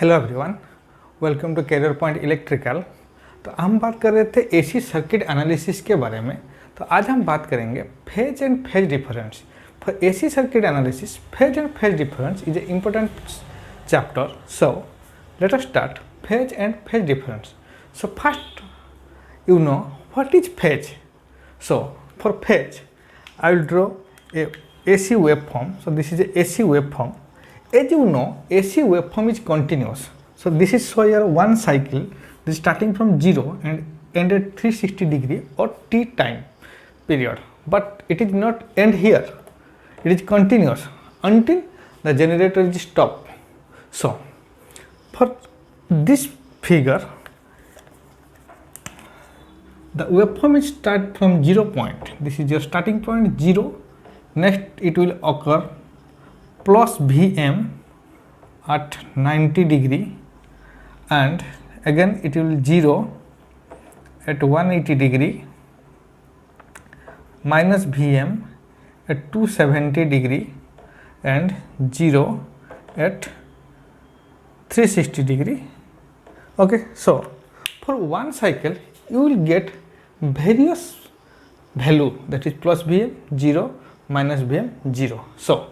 Hello everyone, welcome to Career Point electrical. तो हम बात कर रहे थे एसी सर्किट एनालिसिस के बारे में। तो आज हम बात करेंगे phase and phase difference. For AC circuit analysis, phase and phase difference is a important chapter. So let us start phase and phase difference. So first you know what is phase. So for phase I will draw a AC waveform. So this is a AC waveform. As you know, AC waveform is continuous. So this is show here one cycle. This is starting from 0 and end at 360 degree or t time period, but it is not end here. It is continuous until the generator is stopped. So for this figure, the waveform is start from 0 point. This is your starting point 0. Next it will occur plus Vm at 90 degree, and again it will 0 at 180 degree, minus Vm at 270 degree, and 0 at 360 degree. Okay, so for one cycle you will get various value, that is plus Vm 0, minus Vm 0. So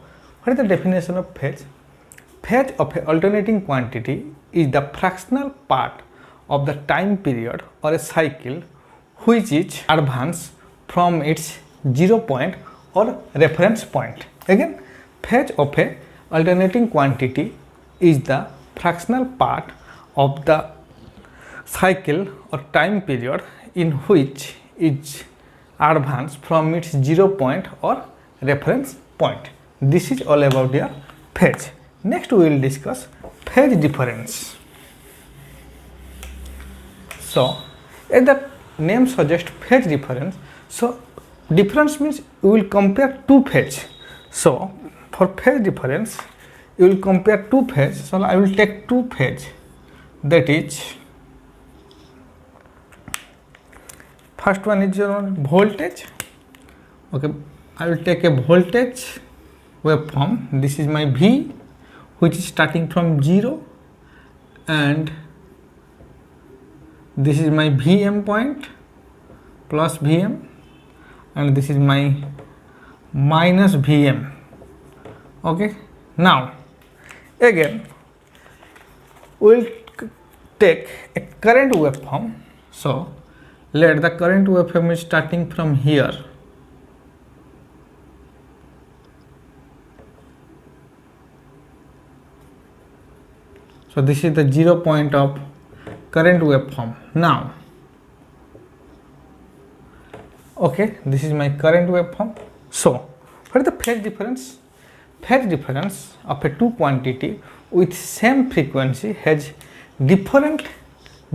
what is the definition of phase? Phase of a alternating quantity is the fractional part of the time period or a cycle which is advanced from its 0 point or reference point. Again, phase of a alternating quantity is the fractional part of the cycle or time period in which is advanced from its 0 point or reference point. This is all about your phase. Next we will discuss phase difference. So as the name suggests, phase difference. So difference means you will compare two phase. So for phase difference you will compare two phase. So I will take two phase, that is first one is your voltage. Okay, I will take a voltage waveform. This is my V, which is starting from 0, and this is my Vm point plus Vm, and this is my minus Vm. Okay, now again we will take a current waveform. So let the current waveform is starting from here. So this is the 0 point of current waveform. Now, okay, this is my current waveform. So what is the phase difference? Phase difference of a two quantity with same frequency has different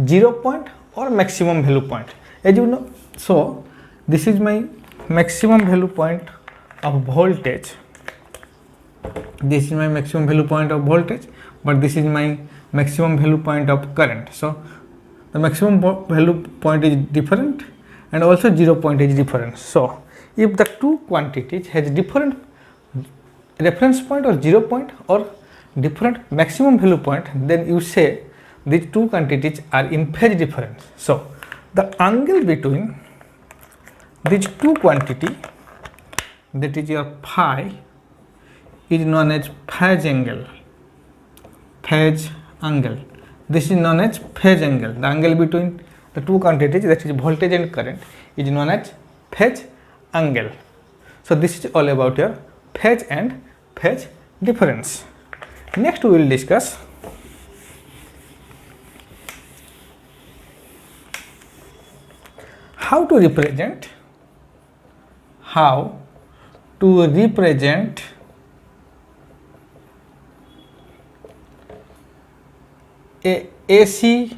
0 point or maximum value point. As you know, so this is my maximum value point of voltage. This is my maximum value point of voltage, but this is my maximum value point of current. So the maximum value point is different and also 0 point is different. So if the two quantities has different reference point or 0 point or different maximum value point, then you say these two quantities are in phase difference. So the angle between these two quantity, that is your phi, is known as phase angle. Phase angle. This is known as phase angle. The angle between the two quantities, that is voltage and current, is known as phase angle. So this is all about your phase and phase difference. Next we will discuss how to represent a AC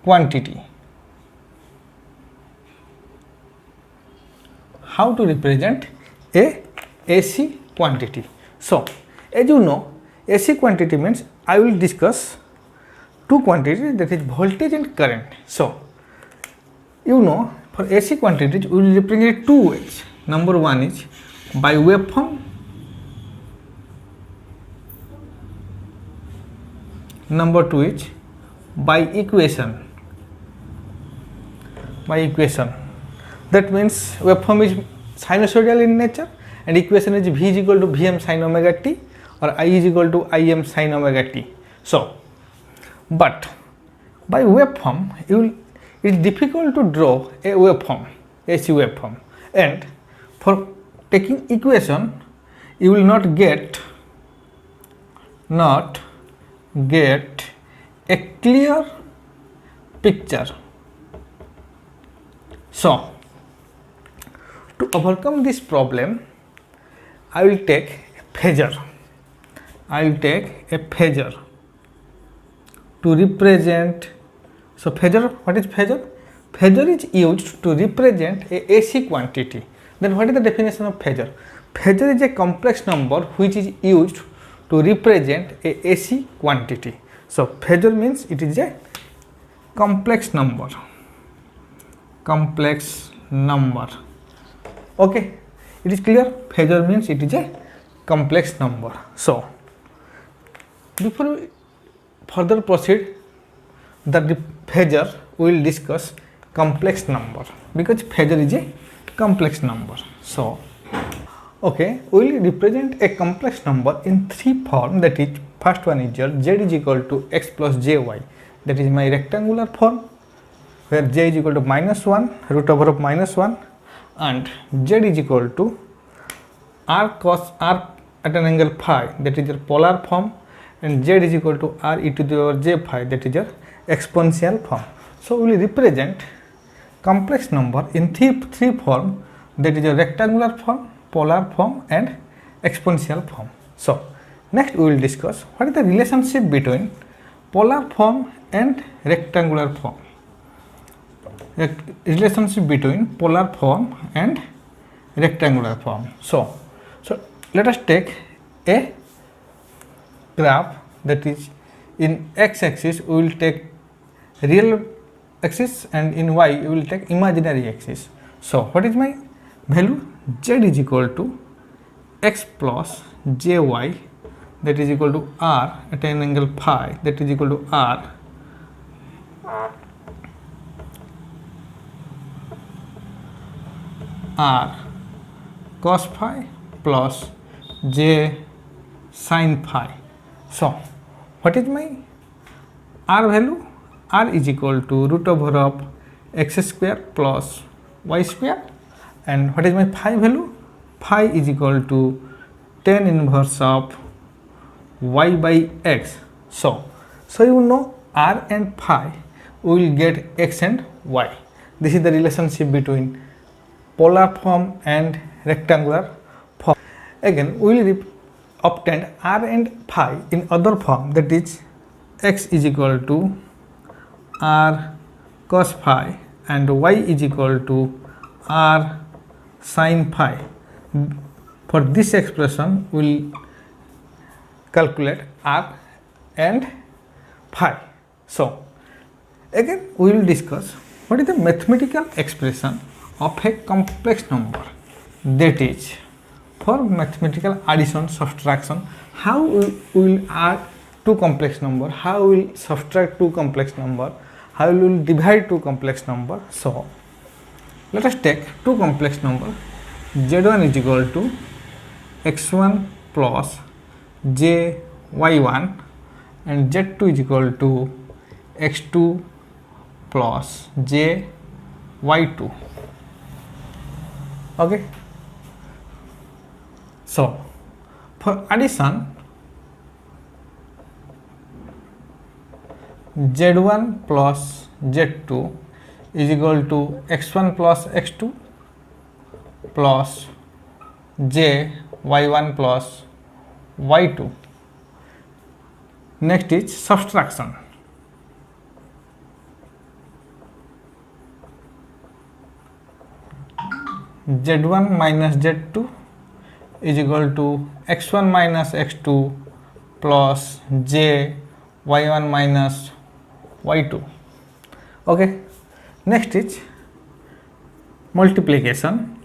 quantity. How to represent a AC quantity? So as you know, AC quantity means I will discuss two quantities, that is voltage and current. So you know, for AC quantities we will represent two ways. Number one is by waveform, number 2 is by equation. That means waveform is sinusoidal in nature and equation is v is equal to vm sin omega t or I is equal to im sin omega t. So, but by waveform it is difficult to draw a waveform, AC waveform, and for taking equation you will not get a clear picture. So, to overcome this problem, I will take a phasor. To represent. So, phasor, what is phasor? Phasor is used to represent a AC quantity. Then what is the definition of phasor? Phasor is a complex number which is used to represent a AC quantity. So, phasor means it is a complex number. Okay, it is clear. Phasor means it is a complex number. So, before we further proceed, the phasor we will discuss complex number because phasor is a complex number. So, okay, we will represent a complex number in three forms. That is, first one is z is equal to x plus jy. That is my rectangular form, where j is equal to -1 root over of -1, and z is equal to r cos r at an angle phi, that is your polar form, and z is equal to r e to the power j phi, that is your exponential form. So, we will represent complex number in three form, that is a rectangular form, polar form, and exponential form. So, next we will discuss what is the relationship between polar form and rectangular form. Relationship between polar form and rectangular form. So let us take a graph, that is in x-axis we will take real axis and in y we will take imaginary axis. So, what is my value? Z is equal to x plus jy, that is equal to r at an angle phi, that is equal to r cos phi plus j sin phi. So, what is my r value? R is equal to root over of x square plus y square, and what is my phi value? Phi is equal to tan inverse of y by x. So you know r and phi we will get x and y. This is the relationship between polar form and rectangular form. Again, we will obtain r and phi in other form, that is x is equal to r cos phi and y is equal to r sin phi. For this expression we will calculate r and phi. So again we will discuss what is the mathematical expression of a complex number, that is for mathematical addition, subtraction, how we will add two complex number, how we will subtract two complex number, how we will divide two complex number. So let us take two complex number. Z1 is equal to x1 plus jy1 and z2 is equal to x2 plus jy2. Okay. So for addition, z1 plus z2 is equal to x1 plus x2 plus jy1 plus y2. Next is subtraction. z1 minus z2 is equal to x1 minus x2 plus jy1 minus y2. Okay. Next is multiplication.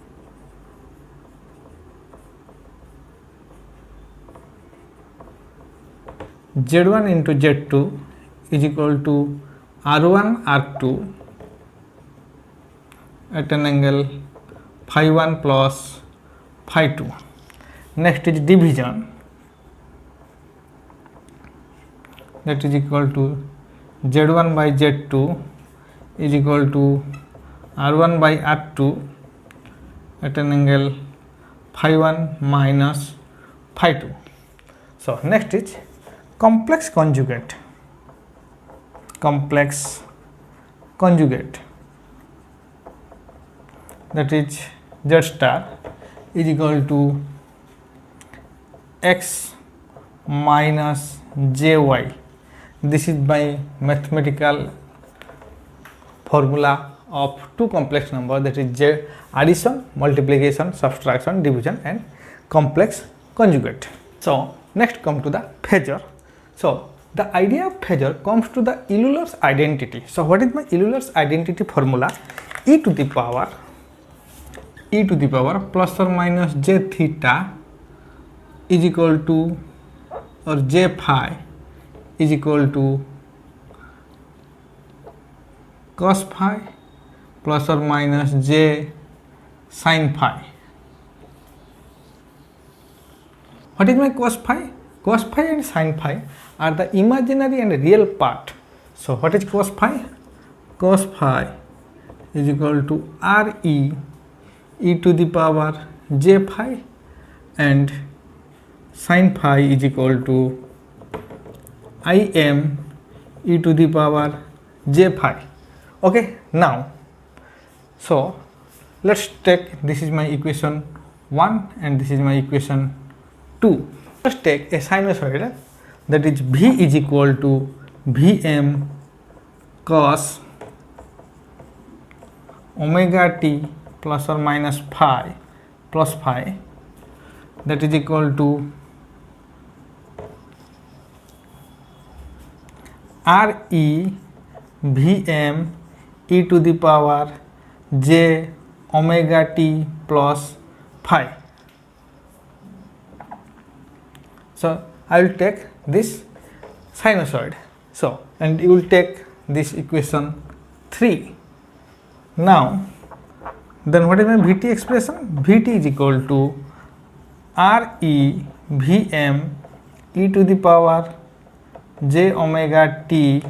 Z1 into Z2 is equal to r1 r2 at an angle phi 1 plus phi 2. Next is division, that is equal to z1 by z2 is equal to r1 by r2 at an angle phi 1 minus phi 2. So next is complex conjugate. Complex conjugate, that is z star is equal to x minus jy. This is my mathematical formula of two complex numbers, that is j addition, multiplication, subtraction, division and complex conjugate. So next come to the phasor. So the idea of phasor comes to the Euler's identity. So what is my Euler's identity formula? E to the power plus or minus j theta is equal to, or j phi is equal to cos phi plus or minus j sin phi. What is my cos phi? Cos phi and sin phi are the imaginary and real part. So what is cos phi? Cos phi is equal to re e to the power j phi, and sin phi is equal to im e to the power j phi. Okay, now so let's take, this is my equation 1 and this is my equation 2. Let's take a sinusoid, that is v is equal to vm cos omega t plus or minus phi plus phi, that is equal to re vm e to the power j omega t plus phi. So I will take this sinusoid. So and you will take this equation 3. Now then what is my Vt expression? Vt is equal to re vm e to the power j omega t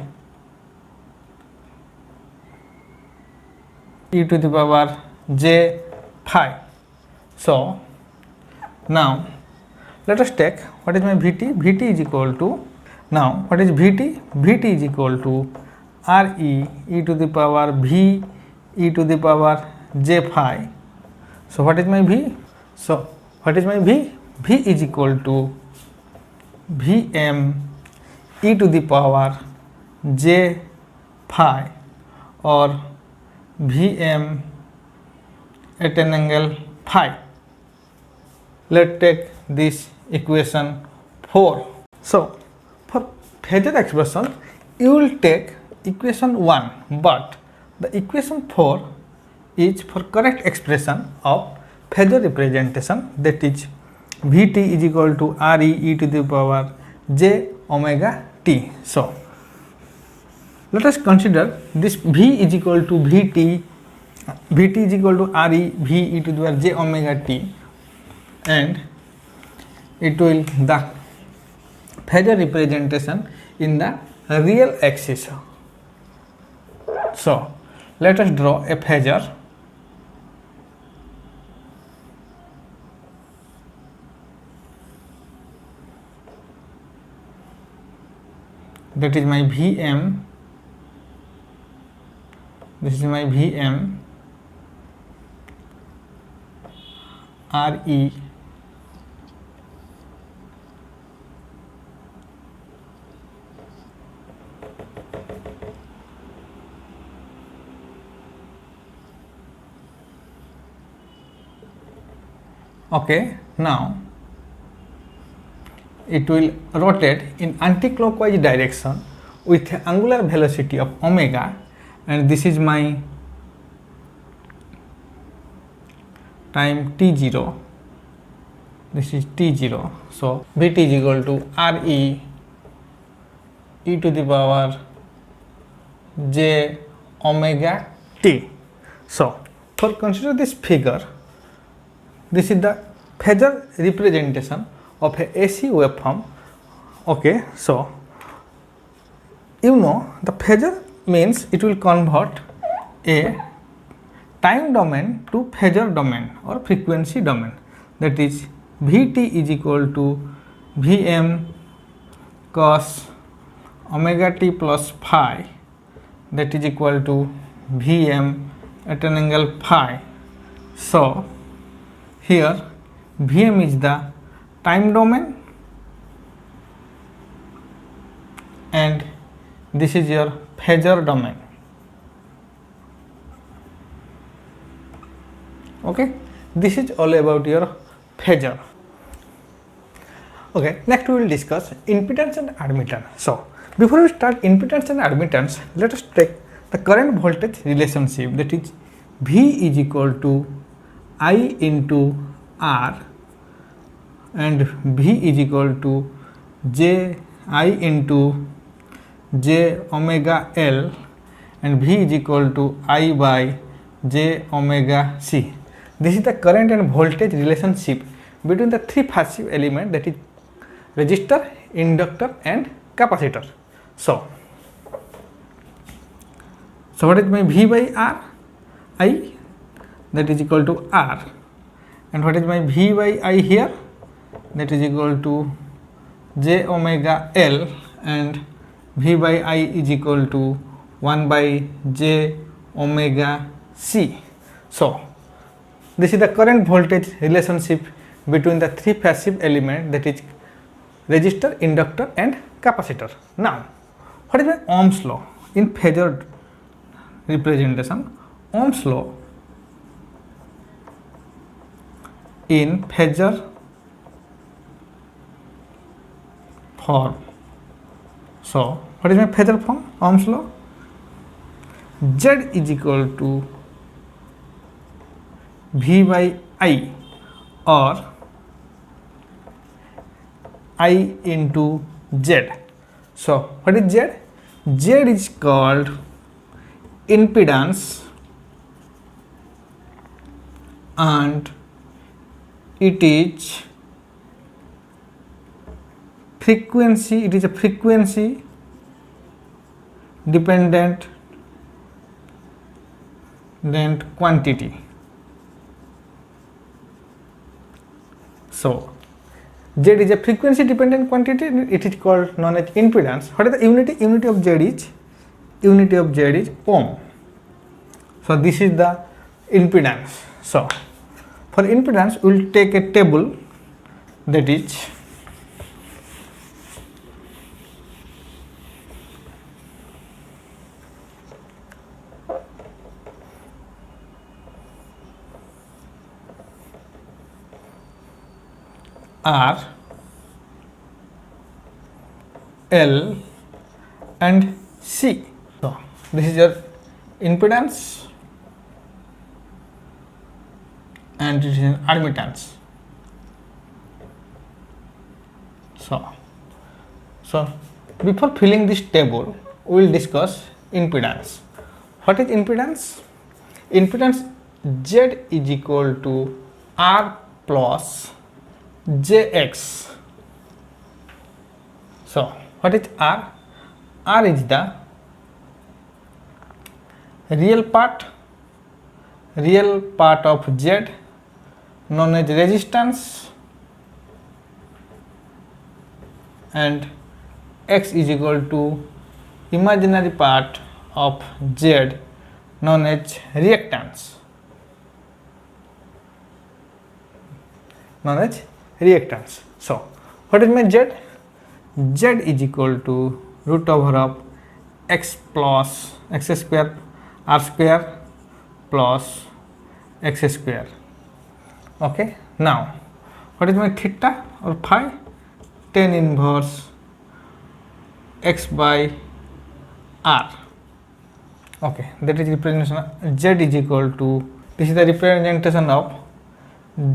e to the power j phi. So now let us take what is my Vt. Vt is equal to, now what is Vt? Vt is equal to re e to the power v e to the power j phi. So what is my v? So what is my v? V is equal to vm e to the power j phi, or vm at an angle phi. Let's take this equation 4. So for phasor expression you will take equation 1, but the equation 4 is for correct expression of phasor representation, that is Vt is equal to re e to the power j omega t. So let us consider this v is equal to Vt is equal to re v e to the power j omega t, and it will the phasor representation in the real axis. So let us draw a phasor. That is my Vm, this is my Vm Re okay. Now it will rotate in anti-clockwise direction with angular velocity of omega, and this is my time t0, this is t0. So Vt is equal to Re e to the power j omega t. So for consider this figure, this is the phasor representation of a AC waveform. Okay, so you know the phasor means it will convert a time domain to phasor domain or frequency domain, that is Vt is equal to Vm cos omega t plus phi, that is equal to Vm at an angle phi. So here Vm is the time domain and this is your phasor domain. Okay, this is all about your phasor. Okay, next we will discuss impedance and admittance. So before we start impedance and admittance, let us take the current voltage relationship, that is V is equal to I into R and V is equal to J I into J omega L and V is equal to I by J omega C. This is the current and voltage relationship between the three passive elements, that is resistor, inductor and capacitor. So what is my V by R? I, that is equal to R, and what is my V by I here? That is equal to J omega L, and V by I is equal to 1 by J omega C. So this is the current voltage relationship between the three passive elements, that is resistor, inductor and capacitor. Now what is my Ohm's law in phasor representation? Ohm's law in phasor form. So what is my phasor form? Ohm's law, Z is equal to V by I or I into Z. So what is Z? Z is called impedance and it is frequency, it is a frequency dependent quantity. So Z is a frequency dependent quantity, it is called known as impedance. What is the unity? Unity of Z is ohm. So this is the impedance. So for impedance we will take a table, that is R, L and C. So this is your impedance and it is an admittance. So before filling this table we will discuss impedance. What is impedance? Impedance, Z is equal to R plus Jx. So what is R? R is the real part of Z, known as resistance, and X is equal to imaginary part of Z, known as reactance. So what is my Z? Z is equal to root over of x plus x square r square plus x square. Okay, now what is my theta or phi? Tan inverse x by r. Okay, that is representation. Z is equal to, this is the representation of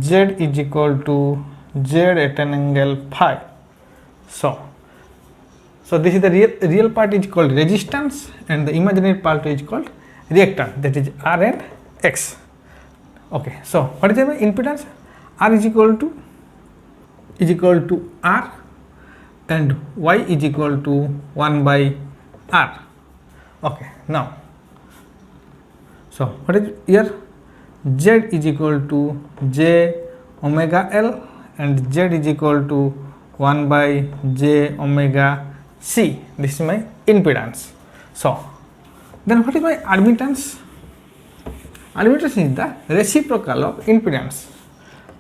Z is equal to Z at an angle phi. So So this is the real part is called resistance, and the imaginary part is called reactance, that is R and X. Okay, so what is the impedance? R is equal to R and Y is equal to 1 by R. Okay, now, so what is here? Z is equal to J omega L and Z is equal to 1 by J omega C. This is my impedance. So then what is my admittance? Admittance is the reciprocal of impedance,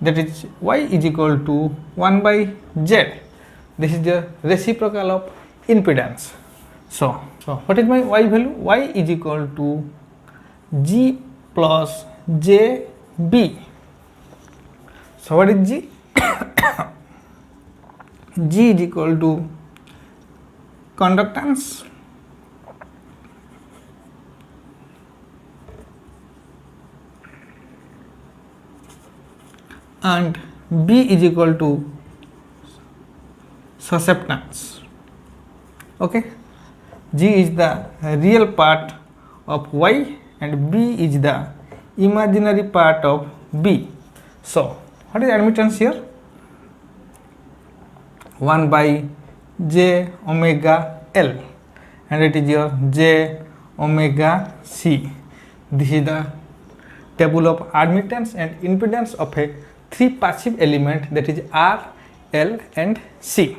that is Y is equal to 1 by Z. This is the reciprocal of impedance. So what is my Y value? Y is equal to G plus JB. So what is G? G is equal to conductance and B is equal to susceptance. Okay, G is the real part of Y and B is the imaginary part of B. So what is admittance here? 1 by J omega L, and it is your J omega C. This is the table of admittance and impedance of a three passive element, that is R, L and C.